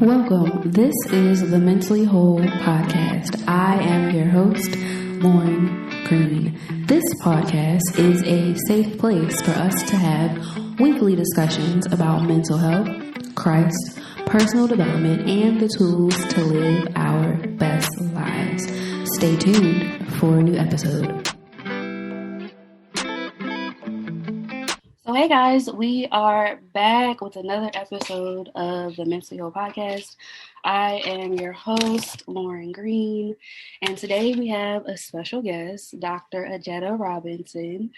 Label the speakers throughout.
Speaker 1: Welcome. This is the Mentally Whole podcast. I am your host, Lauren Green. This podcast is a safe place for us to have weekly discussions about mental health, Christ, personal development, and the tools to live our best lives. Stay tuned for a new episode. So hey guys, we are back with another episode of the Mentally Whole podcast. I am your host, Lauren Green, and today we have a special guest, Dr. Ajita Robinson.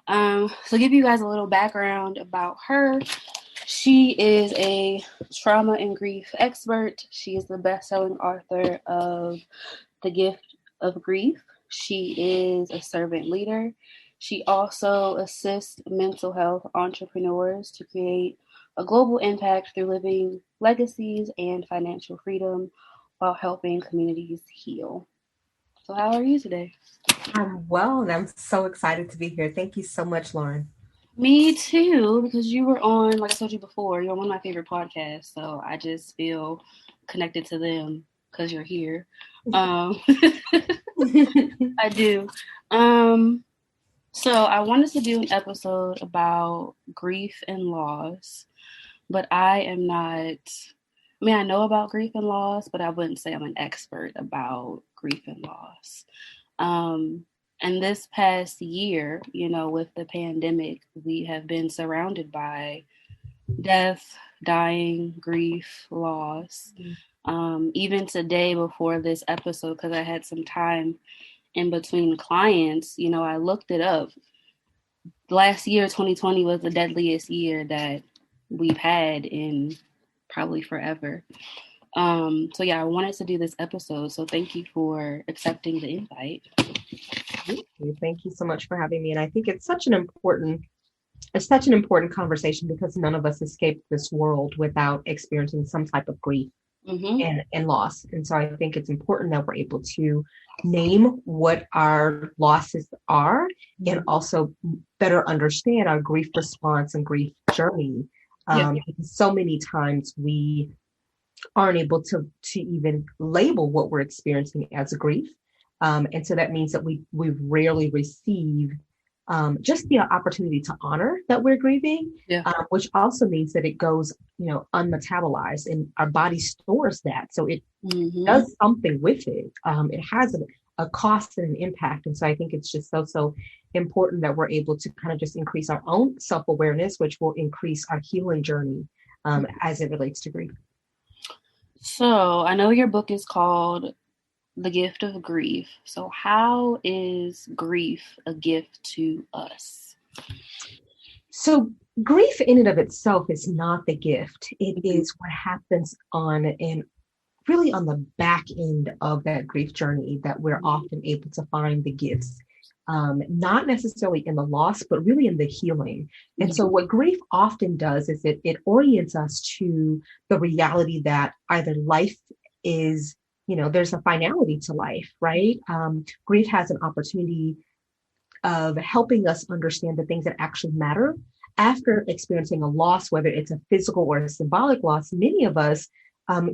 Speaker 1: So give you guys a little background about her. She is a trauma and grief expert. She is the best-selling author of The Gift of Grief. She is a servant leader. She also assists mental health entrepreneurs to create a global impact through living legacies and financial freedom while helping communities heal. So how are you today?
Speaker 2: I'm well, and I'm so excited to be here. Thank you so much, Lauren.
Speaker 1: Me too, because you were on, like I told you before, you're on one of my favorite podcasts, so I just feel connected to them because you're here. I do. So I wanted to do an episode about grief and loss, but I know about grief and loss, but I wouldn't say I'm an expert about grief and loss. And this past year, with the pandemic, we have been surrounded by death, dying, grief, loss. Even today before this episode, because I had some time in between clients, I looked it up. Last year, 2020, was the deadliest year that we've had in probably forever. I wanted to do this episode. So thank you for accepting the invite.
Speaker 2: Thank you so much for having me. And I think it's such an important conversation because none of us escape this world without experiencing some type of grief. And loss. And so I think it's important that we're able to name what our losses are and also better understand our grief response and grief journey. Because so many times we aren't able to even label what we're experiencing as a grief. And so that means that we rarely receive just the opportunity to honor that we're grieving, which also means that it goes, unmetabolized, and our body stores that. So it does something with it. It has a cost and an impact. And so I think it's just so important that we're able to kind of just increase our own self-awareness, which will increase our healing journey as it relates to grief.
Speaker 1: So I know your book is called The Gift of Grief. So how is grief a gift to us?
Speaker 2: So grief in and of itself is not the gift. It is what happens on the back end of that grief journey that we're often able to find the gifts. Not necessarily in the loss, but really in the healing. And so what grief often does is it orients us to the reality that either life is, there's a finality to life, right? Grief has an opportunity of helping us understand the things that actually matter. After experiencing a loss, whether it's a physical or a symbolic loss, many of us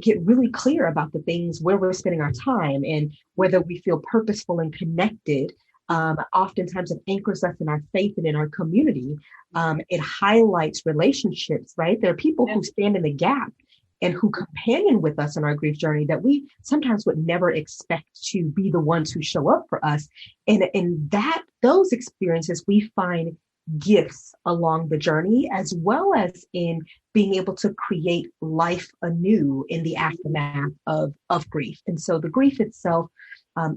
Speaker 2: get really clear about the things where we're spending our time and whether we feel purposeful and connected. Oftentimes it anchors us in our faith and in our community. It highlights relationships, right? There are people who stand in the gap and who companion with us in our grief journey that we sometimes would never expect to be the ones who show up for us. And in those experiences, we find gifts along the journey, as well as in being able to create life anew in the aftermath of grief. And so the grief itself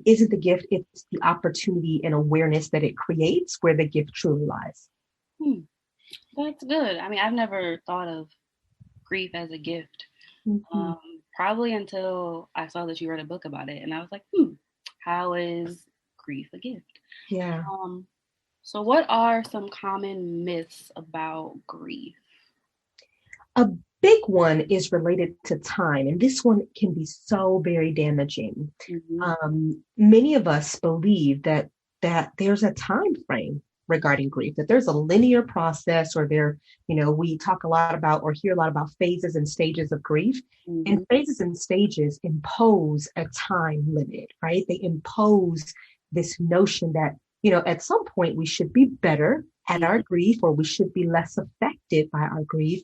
Speaker 2: isn't the gift, it's the opportunity and awareness that it creates where the gift truly lies.
Speaker 1: That's good. I mean, I've never thought of grief as a gift. Probably until I saw that you wrote a book about it, and I was like, how is grief a gift?
Speaker 2: Yeah.
Speaker 1: So what are some common myths about grief?
Speaker 2: A big one is related to time, and this one can be so very damaging. Many of us believe that there's a time frame regarding grief, that there's a linear process, or we talk a lot about or hear a lot about phases and stages of grief. And
Speaker 1: Mm-hmm.
Speaker 2: phases and stages impose a time limit, right? They impose this notion that, at some point we should be better at our grief, or we should be less affected by our grief.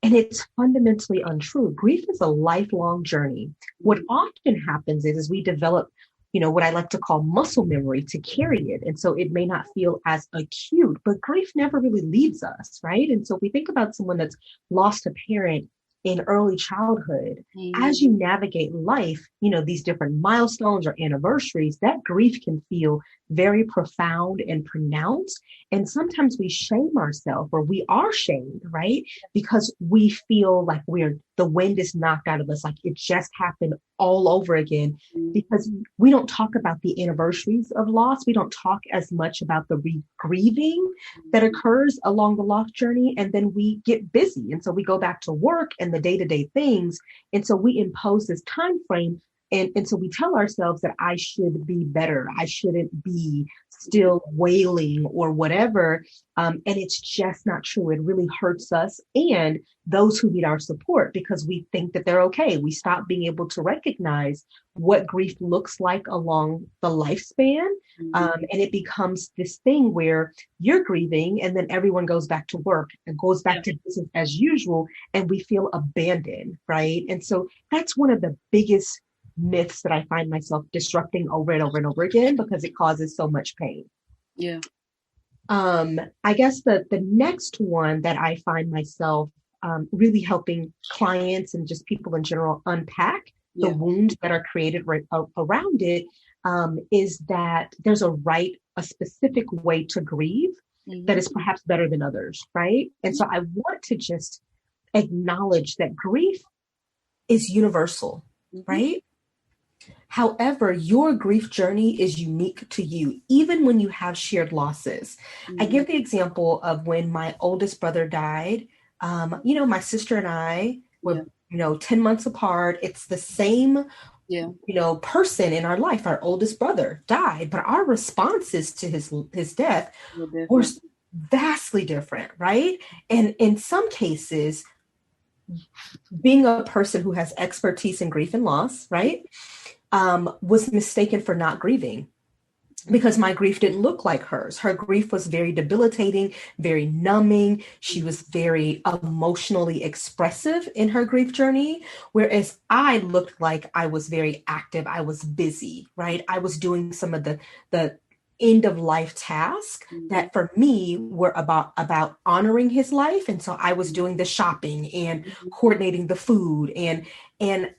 Speaker 2: And it's fundamentally untrue. Grief is a lifelong journey. What often happens is we develop, what I like to call muscle memory to carry it. And so it may not feel as acute, but grief never really leaves us, right? And so if we think about someone that's lost a parent in early childhood, as you navigate life, these different milestones or anniversaries, that grief can feel very profound and pronounced. And sometimes we shame ourselves, or we are shamed, right? Because we feel like the wind is knocked out of us, like it just happened all over again, because we don't talk about the anniversaries of loss. We don't talk as much about the grieving that occurs along the loss journey. And then we get busy. And so we go back to work and the day-to-day things. And so we impose this time frame. And so we tell ourselves that I should be better. I shouldn't be still wailing or whatever. And it's just not true. It really hurts us and those who need our support, because we think that they're okay. We stop being able to recognize what grief looks like along the lifespan. And it becomes this thing where you're grieving and then everyone goes back to work and goes back to business as usual. And we feel abandoned, right? And so that's one of the biggest myths that I find myself disrupting over and over and over again, because it causes so much pain.
Speaker 1: Yeah.
Speaker 2: I guess the next one that I find myself really helping clients and just people in general unpack the wounds that are created around it, is that there's a specific way to grieve that is perhaps better than others, right? And so I want to just acknowledge that grief is universal, right? However, your grief journey is unique to you, even when you have shared losses. I give the example of when my oldest brother died. My sister and I were, 10 months apart. It's the same, person in our life. Our oldest brother died, but our responses to his death were vastly different, right? And in some cases, being a person who has expertise in grief and loss, right, was mistaken for not grieving, because my grief didn't look like hers. Her grief was very debilitating, very numbing. She was very emotionally expressive in her grief journey, whereas I looked like I was very active. I was busy, right? I was doing some of the end of life tasks that for me were about honoring his life. And so I was doing the shopping and coordinating the food, and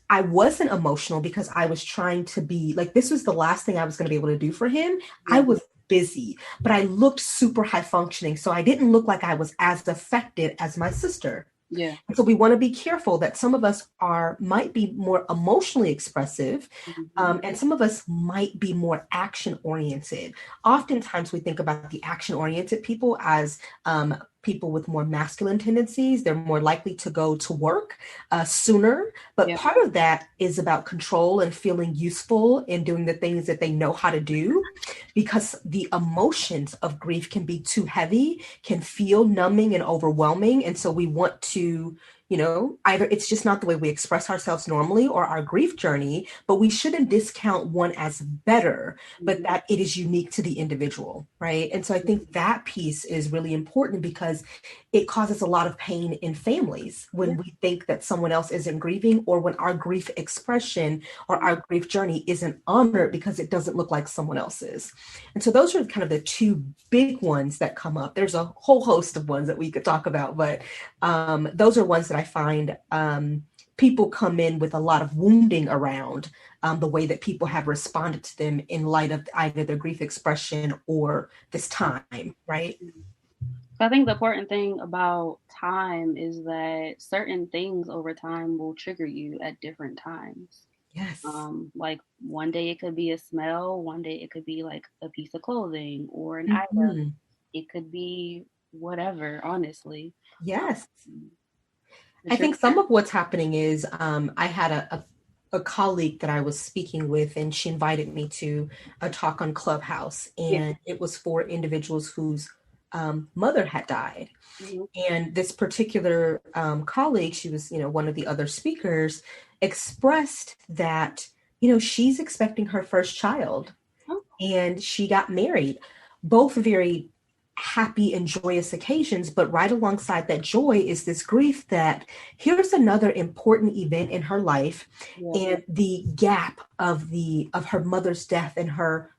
Speaker 2: I wasn't emotional because I was trying to be like, this was the last thing I was going to be able to do for him. I was busy, but I looked super high functioning. So I didn't look like I was as affected as my sister.
Speaker 1: Yeah.
Speaker 2: So we want to be careful that some of us might be more emotionally expressive, and some of us might be more action oriented. Oftentimes we think about the action oriented people as people with more masculine tendencies. They're more likely to go to work sooner. But part of that is about control and feeling useful and doing the things that they know how to do, because the emotions of grief can be too heavy, can feel numbing and overwhelming. And so we want to, either it's just not the way we express ourselves normally or our grief journey, but we shouldn't discount one as better, but that it is unique to the individual, right? And so I think that piece is really important, because it causes a lot of pain in families when we think that someone else isn't grieving, or when our grief expression or our grief journey isn't honored because it doesn't look like someone else's. And so those are kind of the two big ones that come up. There's a whole host of ones that we could talk about, but those are ones that I find people come in with a lot of wounding around the way that people have responded to them in light of either their grief expression or this time, right?
Speaker 1: I think the important thing about time is that certain things over time will trigger you at different times.
Speaker 2: Yes.
Speaker 1: Like one day it could be a smell, one day it could be like a piece of clothing or an item. It could be whatever, honestly.
Speaker 2: Yes. I think some of what's happening is I had a a colleague that I was speaking with, and she invited me to a talk on Clubhouse,
Speaker 1: Yeah.
Speaker 2: and it was for individuals whose mother had died.
Speaker 1: Mm-hmm.
Speaker 2: And this particular colleague, she was, one of the other speakers, expressed that, she's expecting her first child,
Speaker 1: Oh,
Speaker 2: and she got married. Both very happy and joyous occasions, but right alongside that joy is this grief that here's another important event in her life,
Speaker 1: yeah.
Speaker 2: and the gap of her mother's death and her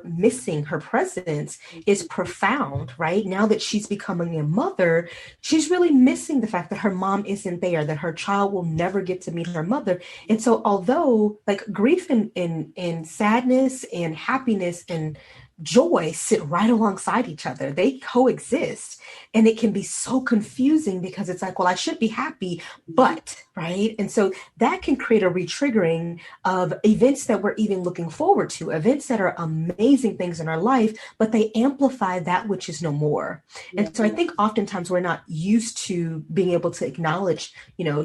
Speaker 2: missing her presence is profound. Right now that she's becoming a mother, she's really missing the fact that her mom isn't there, that her child will never get to meet her mother. And so although like grief and sadness and happiness and joy sit right alongside each other, they coexist, and it can be so confusing because it's like, well, I should be happy, but right. And so that can create a retriggering of events that we're even looking forward to, events that are amazing things in our life, but they amplify that which is no more.
Speaker 1: Yeah.
Speaker 2: And so I think oftentimes we're not used to being able to acknowledge,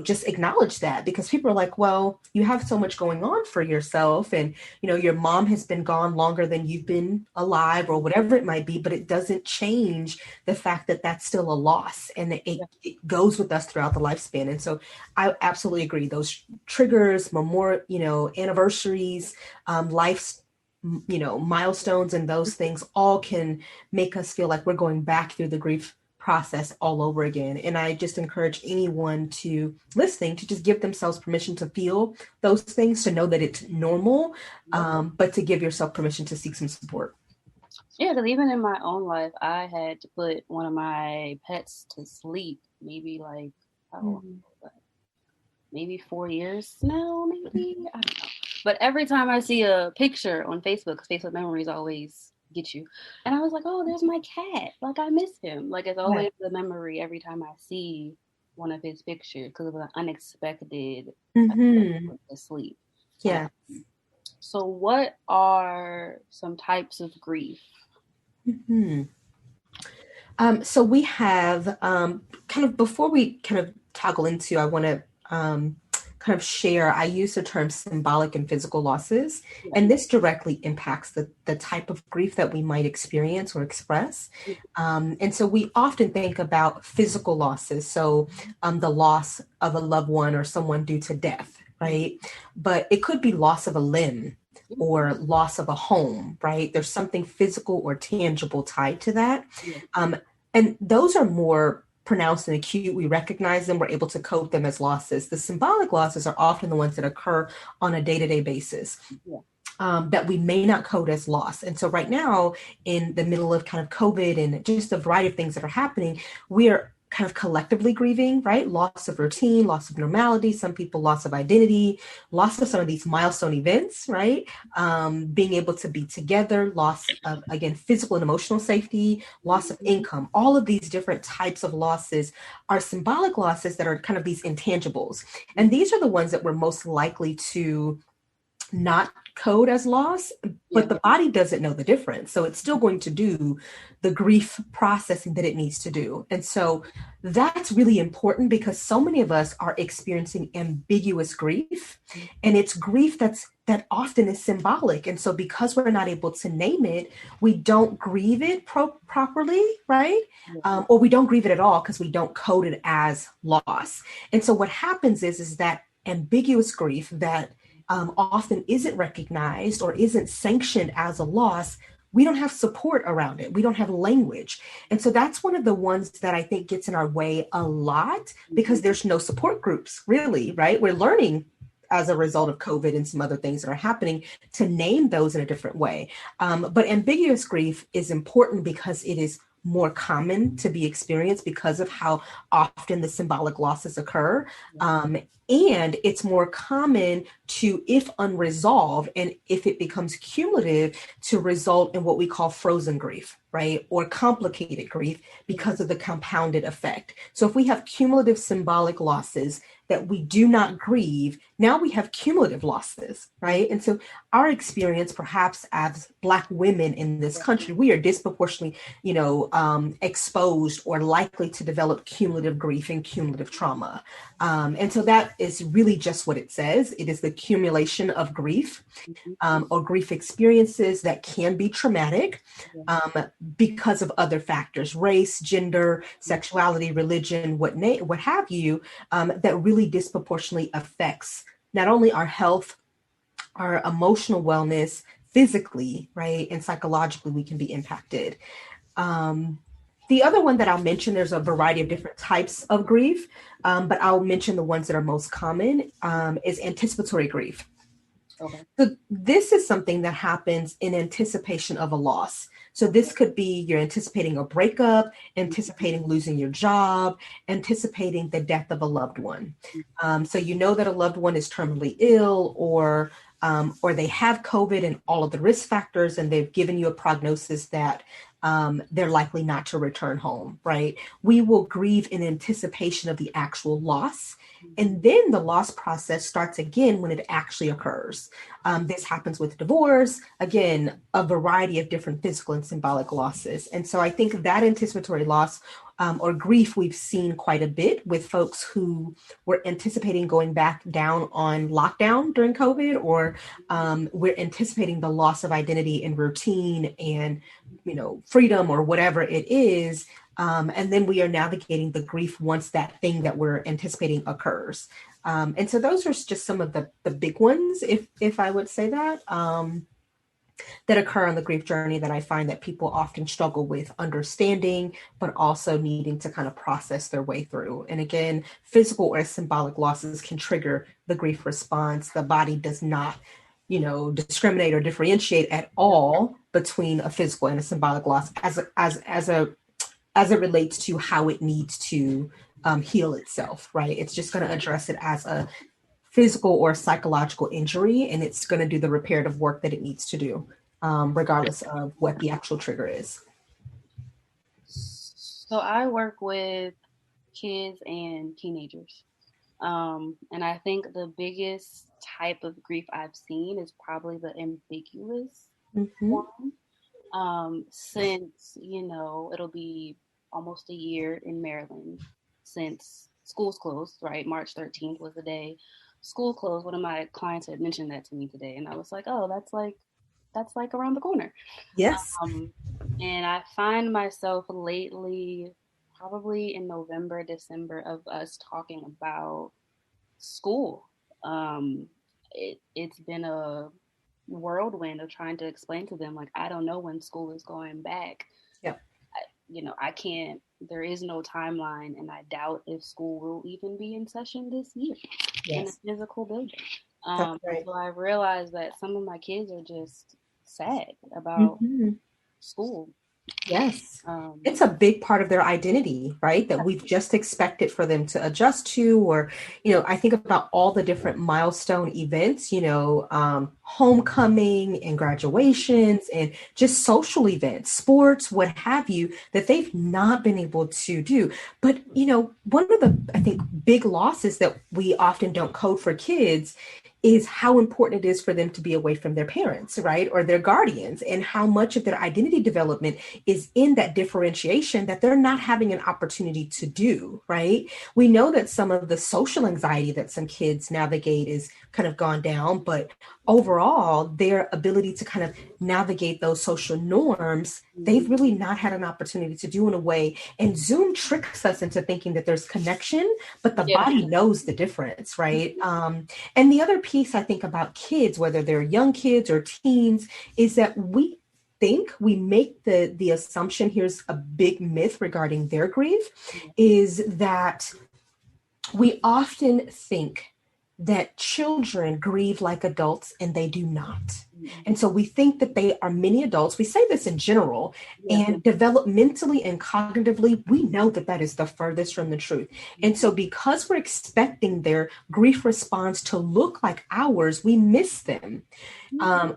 Speaker 2: just acknowledge that, because people are like, well, you have so much going on for yourself, and your mom has been gone longer than you've been alive, or whatever it might be, but it doesn't change the fact that that's still a loss, and it goes with us throughout the lifespan. And so I absolutely agree. Those triggers, anniversaries, life's, milestones, and those things all can make us feel like we're going back through the grief process all over again. And I just encourage anyone to listening to just give themselves permission to feel those things, to know that it's normal, but to give yourself permission to seek some support.
Speaker 1: Yeah, because even in my own life, I had to put one of my pets to sleep. Maybe like, how long was that? Maybe 4 years now, maybe? I don't know. But every time I see a picture on Facebook, because Facebook memories always get you, and I was like, oh, there's my cat. Like, I miss him. Like, it's
Speaker 2: Yeah.
Speaker 1: always the memory every time I see one of his pictures, because it was an unexpected
Speaker 2: Mm-hmm.
Speaker 1: to sleep.
Speaker 2: Yeah.
Speaker 1: So what are some types of grief?
Speaker 2: Mm-hmm. So we have kind of, before we kind of toggle into, I want to kind of share, I use the term symbolic and physical losses,
Speaker 1: Yeah.
Speaker 2: and this directly impacts the type of grief that we might experience or express. And so we often think about physical losses, so the loss of a loved one or someone due to death, right? But it could be loss of a limb or loss of a home, right? There's something physical or tangible tied to that. And those are more pronounced and acute. We recognize them, we're able to code them as losses. The symbolic losses are often the ones that occur on a day-to-day basis. That we may not code as loss. And so right now, in the middle of kind of COVID and just a variety of things that are happening, we are kind of collectively grieving, right? Loss of routine, loss of normality, some people loss of identity, loss of some of these milestone events, right? Being able to be together, loss of, again, physical and emotional safety, loss of income. All of these different types of losses are symbolic losses that are kind of these intangibles. And these are the ones that we're most likely to not code as loss, but the body doesn't know the difference. So it's still going to do the grief processing that it needs to do. And so that's really important, because so many of us are experiencing ambiguous grief, and it's grief that often is symbolic. And so because we're not able to name it, we don't grieve it properly, right? Or we don't grieve it at all because we don't code it as loss. And so what happens is that ambiguous grief that often isn't recognized or isn't sanctioned as a loss, we don't have support around it. We don't have language. And so that's one of the ones that I think gets in our way a lot, because there's no support groups, really, right? We're learning as a result of COVID and some other things that are happening to name those in a different way. But ambiguous grief is important because it is more common to be experienced because of how often the symbolic losses occur. And it's more common to, if unresolved, and if it becomes cumulative, to result in what we call frozen grief, right? Or complicated grief because of the compounded effect. So if we have cumulative symbolic losses that we do not grieve, now we have cumulative losses, right? And so our experience, perhaps as Black women in this country, we are disproportionately, exposed or likely to develop cumulative grief and cumulative trauma. And so that is really just what it says. It is the accumulation of grief,
Speaker 1: Mhm.
Speaker 2: or grief experiences that can be traumatic,
Speaker 1: Yeah.
Speaker 2: um, because of other factors, race, gender, sexuality, religion, what have you, that really disproportionately affects not only our health, our emotional wellness, physically, right, and psychologically, we can be impacted. Um, the other one that I'll mention, there's a variety of different types of grief, but I'll mention the ones that are most common, is anticipatory grief.
Speaker 1: Okay.
Speaker 2: So this is something that happens in anticipation of a loss. So this could be you're anticipating a breakup, anticipating losing your job, anticipating the death of a loved one. So you know that a loved one is terminally ill, or they have COVID and all of the risk factors, and they've given you a prognosis that they're likely not to return home, right? We will grieve in anticipation of the actual loss. And then the loss process starts again when it actually occurs. This happens with divorce, again, a variety of different physical and symbolic losses. And so I think that anticipatory loss, or grief, we've seen quite a bit with folks who were anticipating going back down on lockdown during COVID, or we're anticipating the loss of identity and routine and, freedom or whatever it is. And then we are navigating the grief once that thing that we're anticipating occurs. And so those are just some of the big ones, if I would say that, that occur on the grief journey that I find that people often struggle with understanding, but also needing to kind of process their way through. And again, physical or symbolic losses can trigger the grief response. The body does not, discriminate or differentiate at all between a physical and a symbolic loss as it relates to how it needs to heal itself, right? It's just going to address it as a physical or psychological injury, and it's going to do the reparative work that it needs to do, regardless of what the actual trigger is.
Speaker 1: So I work with kids and teenagers. And I think the biggest type of grief I've seen is probably the ambiguous
Speaker 2: Mm-hmm.
Speaker 1: one. Since, it'll be almost a year in Maryland since school's closed, right? March 13th was the day school closed. One of my clients had mentioned that to me today, and I was like, oh, that's like around the corner.
Speaker 2: Yes.
Speaker 1: Um, and I find myself lately, probably in November, December, of us talking about school. Um, it's been a whirlwind of trying to explain to them, like, I don't know when school is going back.
Speaker 2: Yep.
Speaker 1: I can't, there is no timeline, and I doubt if school will even be in session this year in a
Speaker 2: Yes.
Speaker 1: physical building.
Speaker 2: That's right.
Speaker 1: So I realized that some of my kids are just sad about
Speaker 2: Mm-hmm.
Speaker 1: school.
Speaker 2: Yes.
Speaker 1: Um,
Speaker 2: It's a big part of their identity, right? That we've just expected for them to adjust to, or, I think about all the different milestone events, homecoming and graduations and just social events, sports, what have you, that they've not been able to do. But, one of the, I think, big losses that we often don't code for kids is how important it is for them to be away from their parents, right? Or their guardians, and how much of their identity development is in that differentiation that they're not having an opportunity to do, right? We know that some of the social anxiety that some kids navigate is kind of gone down, but overall, their ability to kind of navigate those social norms, they've really not had an opportunity to do in a way. And Zoom tricks us into thinking that there's connection, but the
Speaker 1: yeah.
Speaker 2: body knows the difference, right? And the other piece I think about kids, whether they're young kids or teens, is that we make the assumption, here's a big myth regarding their grief, is that we often think that children grieve like adults, and they do not. And so we think that they are mini adults. We say this in general,
Speaker 1: Yeah.
Speaker 2: and developmentally and cognitively, we know that that is the furthest from the truth. And so because we're expecting their grief response to look like ours, we miss them.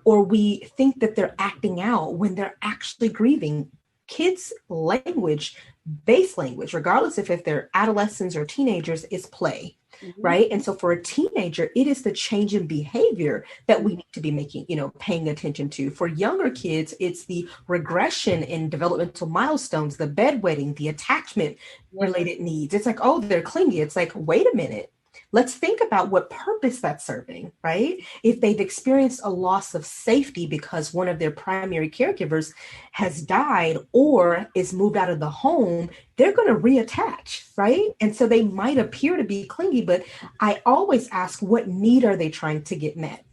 Speaker 2: Or we think that they're acting out when they're actually grieving. Kids' language, base language, regardless if they're adolescents or teenagers, is play.
Speaker 1: Mhm.
Speaker 2: Right. And so for a teenager, it is the change in behavior that we need to be making, paying attention to. For younger kids, it's the regression in developmental milestones, the bedwetting, the attachment
Speaker 1: Yeah.
Speaker 2: related needs. It's like, oh, they're clingy. It's like, wait a minute. let's think about what purpose that's serving, right? If they've experienced a loss of safety because one of their primary caregivers has died or is moved out of the home, they're going to reattach, right? And so they might appear to be clingy, but I always ask, what need are they trying to get met?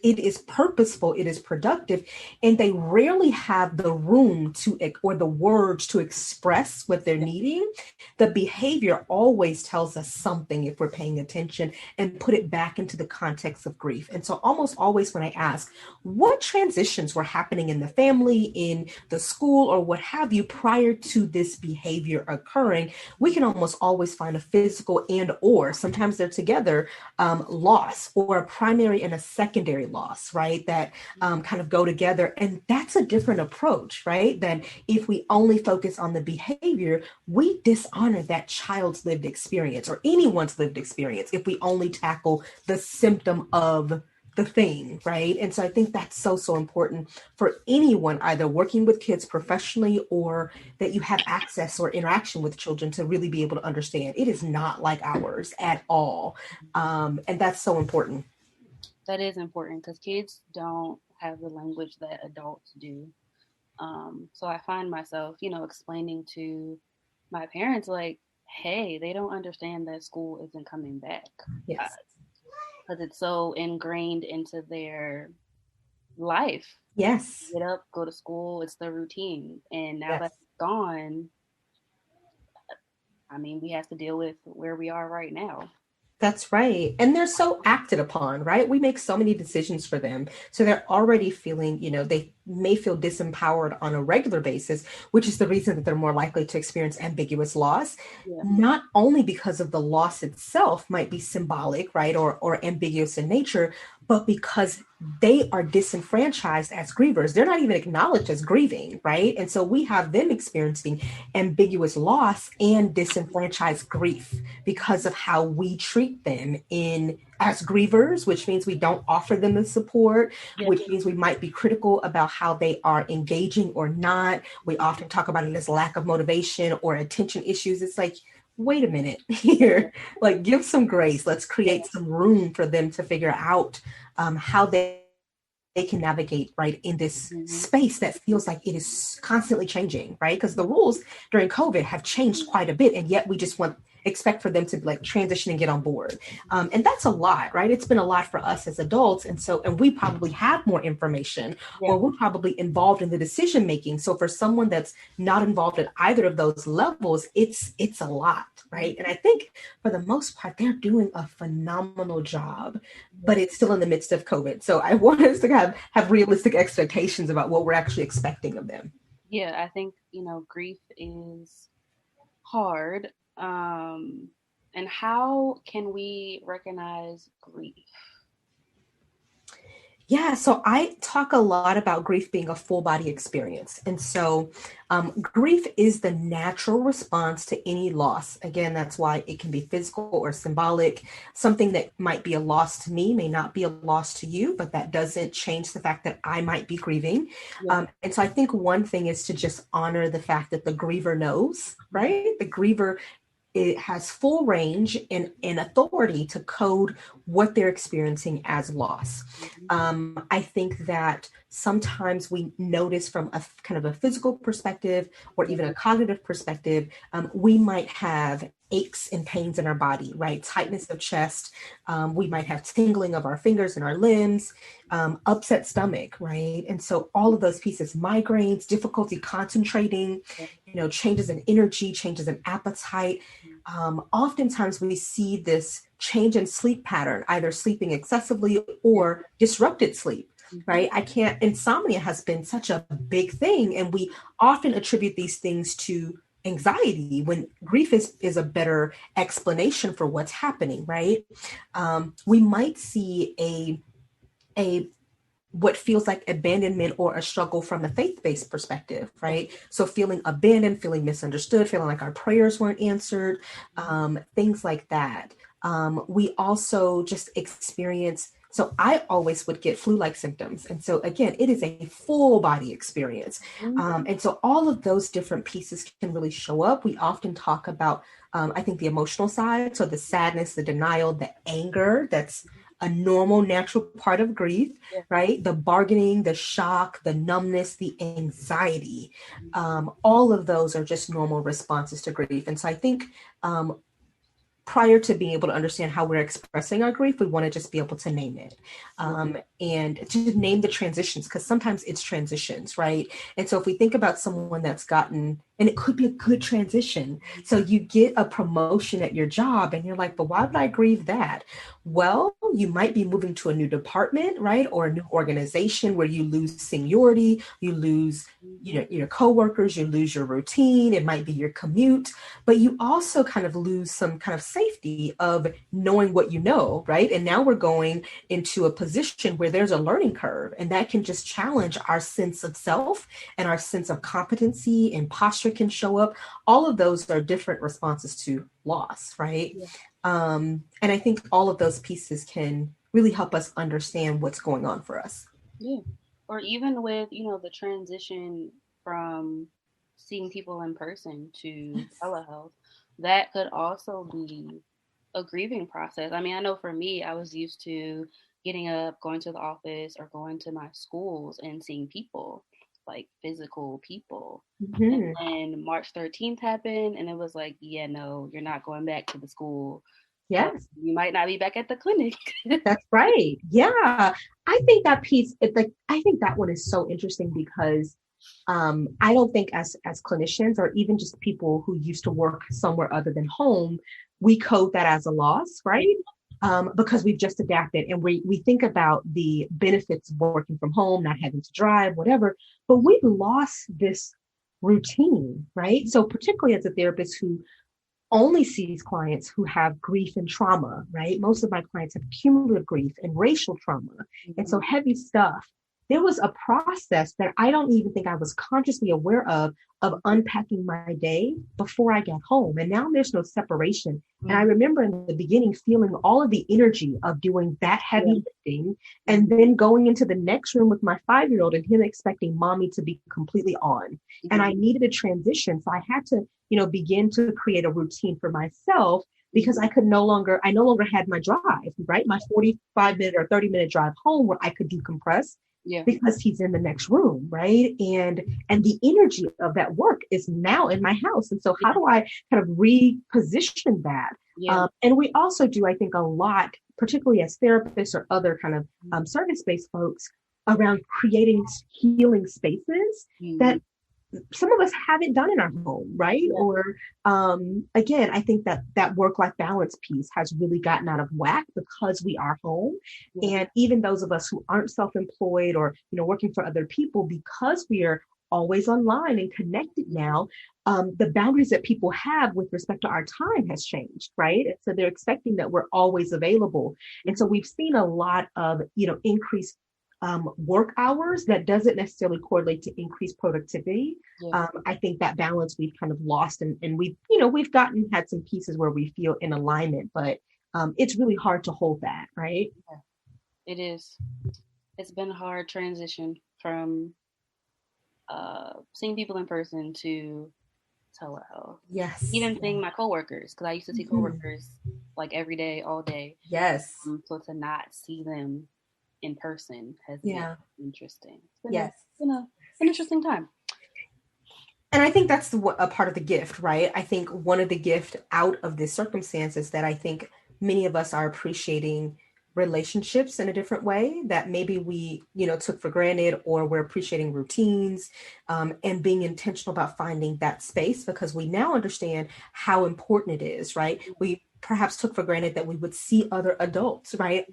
Speaker 2: It is purposeful, it is productive, and they rarely have the room to, or the words to express what they're needing. The behavior always tells us something if we're paying attention and put it back into the context of grief. And so almost always when I ask what transitions were happening in the family, in the school, or what have you prior to this behavior occurring, we can almost always find a physical and or sometimes they're together loss, or a primary and a secondary loss, right? That kind of go together. And that's a different approach, right? Than if we only focus on the behavior, we dishonor that child's lived experience or anyone's lived experience if we only tackle the symptom of the thing, right? And so I think that's so important for anyone either working with kids professionally or that you have access or interaction with children to really be able to understand it is not like ours at all. And that's so important.
Speaker 1: That is important because kids don't have the language that adults do. So I find myself, explaining to my parents, like, hey, they don't understand that school isn't coming back.
Speaker 2: Yes.
Speaker 1: Because it's so ingrained into their life.
Speaker 2: Yes.
Speaker 1: Get up, go to school, it's the routine. And now
Speaker 2: Yes.
Speaker 1: that it's gone, we have to deal with where we are right now.
Speaker 2: That's right. And they're so acted upon, right? We make so many decisions for them. So they're already feeling, they may feel disempowered on a regular basis, which is the reason that they're more likely to experience ambiguous loss, not only because of the loss itself might be symbolic, right? Or ambiguous in nature, but because they are disenfranchised as grievers. They're not even acknowledged as grieving, right? And so we have them experiencing ambiguous loss and disenfranchised grief because of how we treat them as grievers, which means we don't offer them the support, which means we might be critical about how they are engaging or not. We often talk about it as lack of motivation or attention issues. It's like, wait a minute here, like give some grace. Let's create some room for them to figure out how they can navigate right in this space that feels like it is constantly changing, right? Because the rules during COVID have changed quite a bit, and yet we just expect for them to like transition and get on board. And that's a lot, right? It's been a lot for us as adults. And we probably have more information or we're probably involved in the decision making. So for someone that's not involved at either of those levels, it's a lot, right? And I think for the most part, they're doing a phenomenal job, but it's still in the midst of COVID. So I want us to have realistic expectations about what we're actually expecting of them.
Speaker 1: Yeah, I think, grief is hard. And how can we recognize grief?
Speaker 2: Yeah, so I talk a lot about grief being a full body experience. And so grief is the natural response to any loss. Again, that's why it can be physical or symbolic. Something that might be a loss to me may not be a loss to you, but that doesn't change the fact that I might be grieving. And so I think one thing is to just honor the fact that the griever knows, right? The griever, it has full range and authority to code what they're experiencing as loss. I think that sometimes we notice from a kind of a physical perspective or even a cognitive perspective, we might have aches and pains in our body, right? Tightness of chest. We might have tingling of our fingers and our limbs, upset stomach, right? And so all of those pieces, migraines, difficulty concentrating, changes in energy, changes in appetite. Oftentimes we see this change in sleep pattern, either sleeping excessively or disrupted sleep, right? Insomnia has been such a big thing, and we often attribute these things to anxiety when grief is a better explanation for what's happening, right? We might see a what feels like abandonment or a struggle from a faith-based perspective, right? So feeling abandoned, feeling misunderstood, feeling like our prayers weren't answered, things like that. We also just experience, so I always would get flu-like symptoms. And so again, it is a full body experience. And so all of those different pieces can really show up. We often talk about I think the emotional side, so the sadness, the denial, the anger, that's a normal, natural part of grief,
Speaker 1: Yeah.
Speaker 2: right? The bargaining, the shock, the numbness, the anxiety, all of those are just normal responses to grief. And so I think prior to being able to understand how we're expressing our grief, we want to just be able to name it, and to name the transitions, because sometimes it's transitions, right? And so if we think about someone that's gotten, and it could be a good transition. So you get a promotion at your job and you're like, but why would I grieve that? Well, you might be moving to a new department, right? Or a new organization where you lose seniority, you lose, your coworkers, you lose your routine. It might be your commute, but you also kind of lose some kind of safety of knowing what you know, right? And now we're going into a position where there's a learning curve, and that can just challenge our sense of self and our sense of competency, and posture can show up. All of those are different responses to loss, right?
Speaker 1: Yeah.
Speaker 2: And I think all of those pieces can really help us understand what's going on for us.
Speaker 1: Yeah. Or even with, the transition from seeing people in person to telehealth, that could also be a grieving process. I mean, I know for me, I was used to getting up, going to the office, or going to my schools and seeing people, like physical people. And
Speaker 2: Mhm.
Speaker 1: then March 13th happened, and it was like, yeah, no, you're not going back to the school.
Speaker 2: Yes.
Speaker 1: You might not be back at the clinic.
Speaker 2: That's right. Yeah. I think that piece, I think that one is so interesting because I don't think as clinicians, or even just people who used to work somewhere other than home, we code that as a loss, right? Because we've just adapted, and we think about the benefits of working from home, not having to drive, whatever, but we've lost this routine, right? So particularly as a therapist who only sees clients who have grief and trauma, right? Most of my clients have cumulative grief and racial trauma. And so heavy stuff. There was a process that I don't even think I was consciously aware of unpacking my day before I got home. And now there's no separation. And I remember in the beginning feeling all of the energy of doing that
Speaker 1: Yeah.
Speaker 2: heavy lifting, and then going into the next room with my 5-year-old and him expecting mommy to be completely on. And I needed a transition. So I had to, begin to create a routine for myself, because I no longer had my drive, right? My 45-minute or 30-minute drive home where I could decompress,
Speaker 1: Yeah.
Speaker 2: because he's in the next room, right? And the energy of that work is now in my house. And so how do I kind of reposition that?
Speaker 1: Yeah.
Speaker 2: And we also do, I think, a lot, particularly as therapists or other kind of service-based folks, around creating healing spaces that some of us haven't done in our home, right?
Speaker 1: Yeah.
Speaker 2: Or again, I think that work-life balance piece has really gotten out of whack because we are home.
Speaker 1: Yeah.
Speaker 2: And even those of us who aren't self-employed or working for other people, because we are always online and connected now, the boundaries that people have with respect to our time has changed, right? And so they're expecting that we're always available. And so we've seen a lot of increased work hours that doesn't necessarily correlate to increased productivity.
Speaker 1: Yeah.
Speaker 2: I think that balance we've kind of lost, and we've had some pieces where we feel in alignment, but it's really hard to hold that, right?
Speaker 1: It is. It's been a hard transition from seeing people in person to telehealth.
Speaker 2: Yes.
Speaker 1: Even seeing my coworkers, because I used to see coworkers like every day, all day.
Speaker 2: Yes.
Speaker 1: So to not see them in person has
Speaker 2: Yeah.
Speaker 1: been interesting. It's been
Speaker 2: Yes.
Speaker 1: an interesting time.
Speaker 2: And I think that's a part of the gift, right? I think one of the gift out of this circumstance is that I think many of us are appreciating relationships in a different way that maybe we, took for granted, or we're appreciating routines, and being intentional about finding that space, because we now understand how important it is, right? We perhaps took for granted that we would see other adults, right?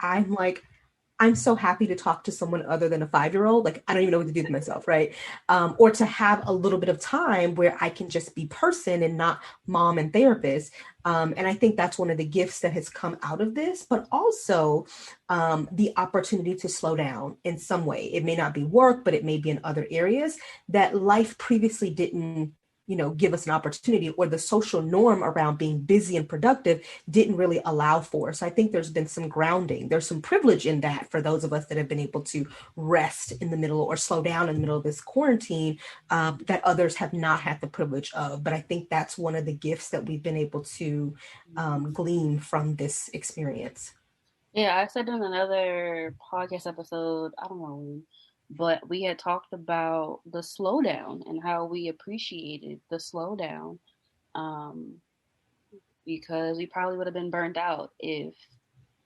Speaker 2: I'm so happy to talk to someone other than a 5-year-old. Like, I don't even know what to do with myself, right? Or to have a little bit of time where I can just be person and not mom and therapist. And I think that's one of the gifts that has come out of this, but also the opportunity to slow down in some way. It may not be work, but it may be in other areas that life previously didn't give us an opportunity, or the social norm around being busy and productive didn't really allow for. So I think there's been some grounding. There's some privilege in that for those of us that have been able to rest in the middle or slow down in the middle of this quarantine, that others have not had the privilege of. But I think that's one of the gifts that we've been able to glean from this experience.
Speaker 1: Yeah, I said in another podcast episode, I don't know when, but we had talked about the slowdown and how we appreciated the slowdown, um, because we probably would have been burned out if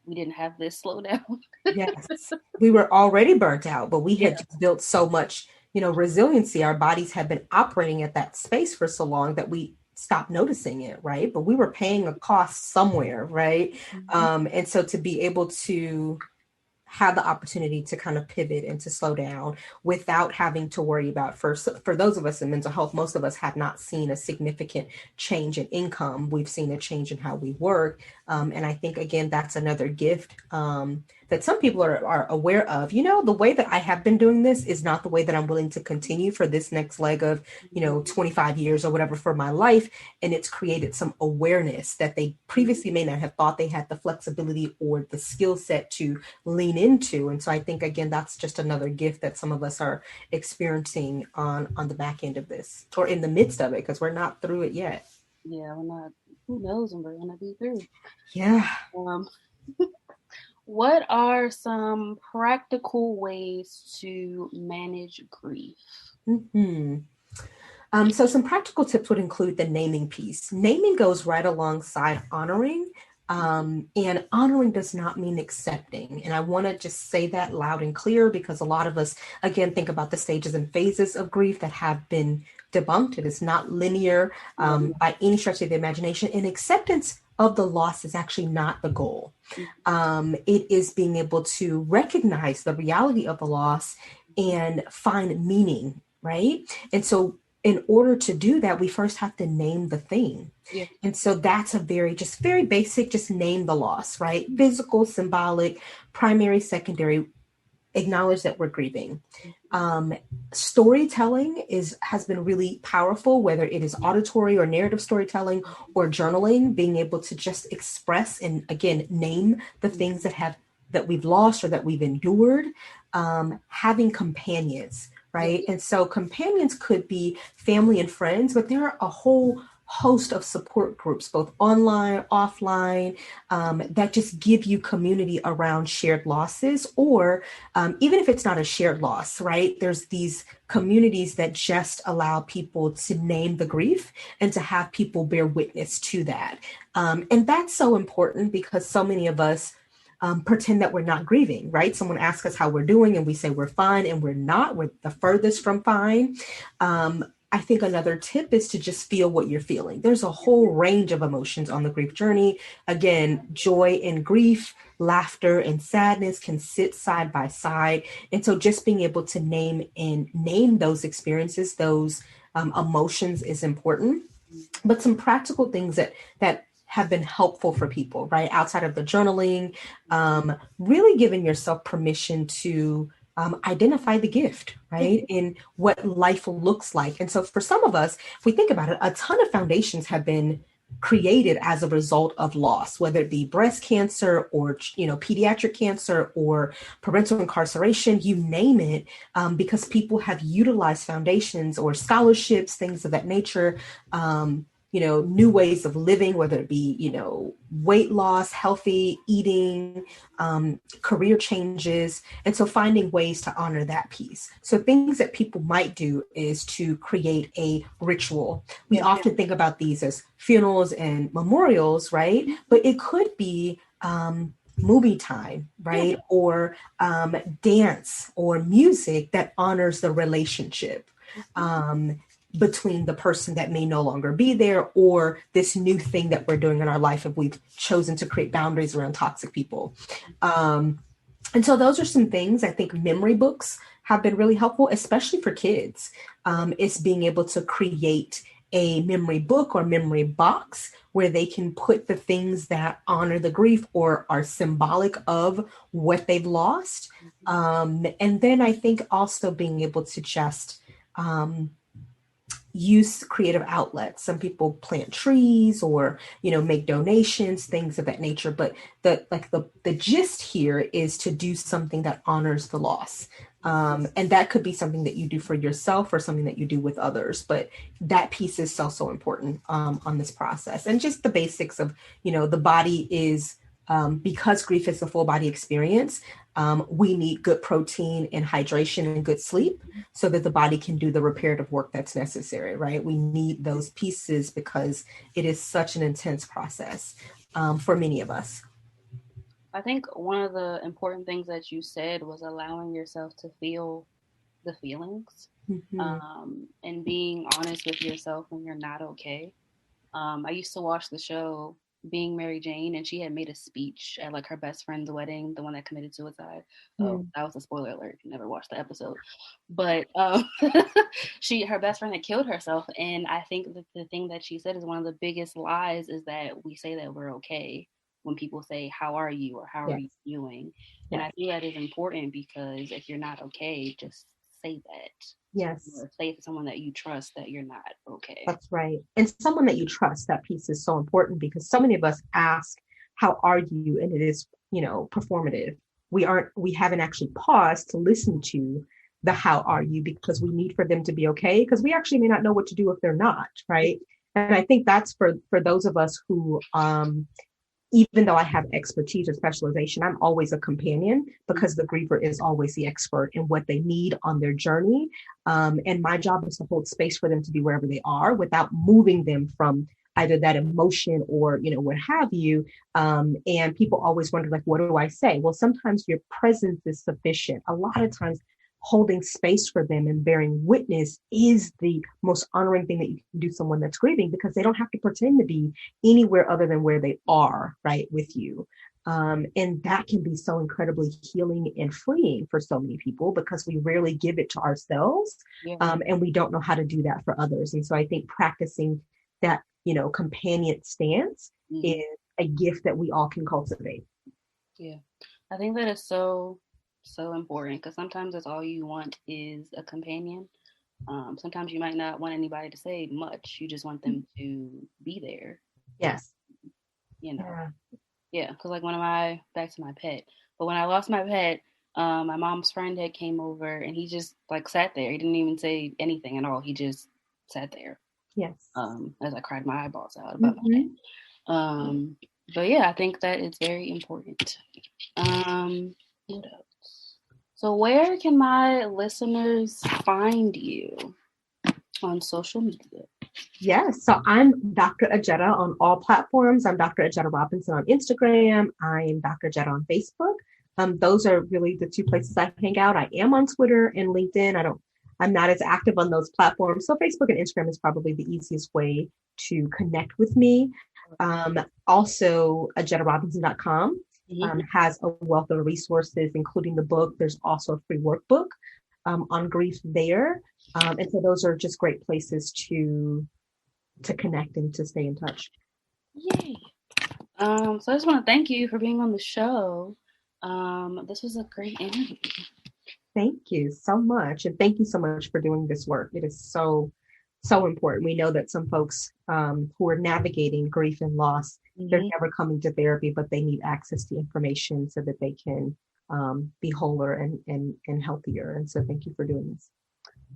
Speaker 1: we didn't have this slowdown.
Speaker 2: Yes, we were already burnt out, but we had
Speaker 1: Yeah.
Speaker 2: just built so much, resiliency. Our bodies had been operating at that space for so long that we stopped noticing it, right? But we were paying a cost somewhere, right?
Speaker 1: Mhm.
Speaker 2: And so to be able to have the opportunity to kind of pivot and to slow down without having to worry about, for those of us in mental health, most of us have not seen a significant change in income. We've seen a change in how we work. And I think, again, that's another gift, that some people are aware of. The way that I have been doing this is not the way that I'm willing to continue for this next leg of, 25 years or whatever for my life. And it's created some awareness that they previously may not have thought they had the flexibility or the skill set to lean into. And so I think, again, that's just another gift that some of us are experiencing on the back end of this, or in the midst of it, because we're not through it yet.
Speaker 1: Yeah, we're not. Who knows when we're gonna be through?
Speaker 2: Yeah.
Speaker 1: Um, what are some practical ways to manage grief?
Speaker 2: Hmm. So some practical tips would include the naming piece. Naming goes right alongside honoring. And honoring does not mean accepting. And I want to just say that loud and clear, because a lot of us, again, think about the stages and phases of grief that have been debunked. It is not linear,
Speaker 1: Yeah.
Speaker 2: by any stretch of the imagination. And acceptance of the loss is actually not the goal. It is being able to recognize the reality of the loss and find meaning, right? And so in order to do that, we first have to name the thing.
Speaker 1: Yeah.
Speaker 2: And so that's just very basic, just name the loss, right? Physical, symbolic, primary, secondary, acknowledge that we're grieving. Storytelling has been really powerful, whether it is auditory or narrative storytelling or journaling, being able to just express and, again, name the things that we've lost or that we've endured. Having companions,
Speaker 1: Yeah.
Speaker 2: right? And so companions could be family and friends, but there are a whole host of support groups, both online, offline, that just give you community around shared losses, or even if it's not a shared loss, right? There's these communities that just allow people to name the grief and to have people bear witness to that. And that's so important, because so many of us pretend that we're not grieving, right? Someone asks us how we're doing and we say we're fine, and we're not. We're the furthest from fine. I think another tip is to just feel what you're feeling. There's a whole range of emotions on the grief journey. Again, joy and grief, laughter and sadness can sit side by side. And so just being able to name those experiences, those emotions, is important. But some practical things that have been helpful for people, right? Outside of the journaling, really giving yourself permission to identify the gift, right? And what life looks like. And so for some of us, if we think about it, a ton of foundations have been created as a result of loss, whether it be breast cancer or, pediatric cancer or parental incarceration, you name it, because people have utilized foundations or scholarships, things of that nature, new ways of living, whether it be, weight loss, healthy eating, career changes. And so finding ways to honor that piece. So things that people might do is to create a ritual. We often think about these as funerals and memorials, right? But it could be movie time, right? Or dance or music that honors the relationship between the person that may no longer be there, or this new thing that we're doing in our life if we've chosen to create boundaries around toxic people. And so those are some things. I think memory books have been really helpful, especially for kids. It's being able to create a memory book or memory box where they can put the things that honor the grief or are symbolic of what they've lost. And then I think also being able to just use creative outlets. Some people plant trees or, make donations, things of that nature. But the gist here is to do something that honors the loss. And that could be something that you do for yourself or something that you do with others. But that piece is so important on this process. And just the basics of, the body is, because grief is a full body experience, we need good protein and hydration and good sleep so that the body can do the reparative work that's necessary, right? We need those pieces because it is such an intense process for many of us.
Speaker 1: I think one of the important things that you said was allowing yourself to feel the feelings,
Speaker 2: Mm-hmm.
Speaker 1: and being honest with yourself when you're not okay. I used to watch the show Being Mary Jane, and she had made a speech at like her best friend's wedding, the one that committed suicide. Oh,
Speaker 2: Mm.
Speaker 1: that was a spoiler alert if you never watched the episode. But her best friend had killed herself, and I think that the thing that she said is one of the biggest lies is that we say that we're okay when people say, "How are you?" or "How are
Speaker 2: Yes,
Speaker 1: you doing?" And
Speaker 2: yes,
Speaker 1: I think that is important because if you're not okay, just say that.
Speaker 2: yes.
Speaker 1: Or say to someone that you trust that you're not okay.
Speaker 2: That's right. And someone that you trust, that piece is so important because so many of us ask, how are you? And it is, performative. We haven't actually paused to listen to the how are you because we need for them to be okay because we actually may not know what to do if they're not, right? And I think that's for those of us who even though I have expertise or specialization, I'm always a companion because the griever is always the expert in what they need on their journey. And my job is to hold space for them to be wherever they are without moving them from either that emotion or, what have you. And people always wonder, like, what do I say? Well, sometimes your presence is sufficient. A lot of times, holding space for them and bearing witness is the most honoring thing that you can do someone that's grieving because they don't have to pretend to be anywhere other than where they are, right, with you. And that can be so incredibly healing and freeing for so many people because we rarely give it to ourselves,
Speaker 1: Yeah.
Speaker 2: and we don't know how to do that for others. And so I think practicing that, companion stance
Speaker 1: Mm-hmm.
Speaker 2: is a gift that we all can cultivate.
Speaker 1: Yeah. I think that is so, so important because sometimes that's all you want is a companion. Sometimes you might not want anybody to say much. You just want them to be there,
Speaker 2: Yes.
Speaker 1: you know.
Speaker 2: Yeah.
Speaker 1: Yeah. Because, like, back to my pet, but when I lost my pet, my mom's friend had came over and he just like sat there. He didn't even say anything at all. He just sat there
Speaker 2: Yes.
Speaker 1: as I cried my eyeballs out about my
Speaker 2: Mm-hmm.
Speaker 1: pet. But yeah, I think that it's very important. What else? So, where can my listeners find you on social media?
Speaker 2: Yes. So I'm Dr. Ajita on all platforms. I'm Dr. Ajita Robinson on Instagram. I'm Dr. Ajita on Facebook. Those are really the two places I hang out. I am on Twitter and LinkedIn. I'm not as active on those platforms. So Facebook and Instagram is probably the easiest way to connect with me. Also, ajitarobinson.com has a wealth of resources, including the book. There's also a free workbook on grief there. And so those are just great places to connect and to stay in touch.
Speaker 1: Yay. So I just want to thank you for being on the show. This was a great interview.
Speaker 2: Thank you so much. And thank you so much for doing this work. It is so, so important. We know that some folks who are navigating grief and loss, they're
Speaker 1: Mm-hmm.
Speaker 2: never coming to therapy, but they need access to information so that they can be wholer and healthier. And so thank you for doing this.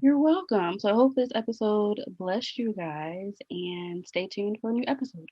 Speaker 1: You're welcome. So I hope this episode blessed you guys and stay tuned for a new episode.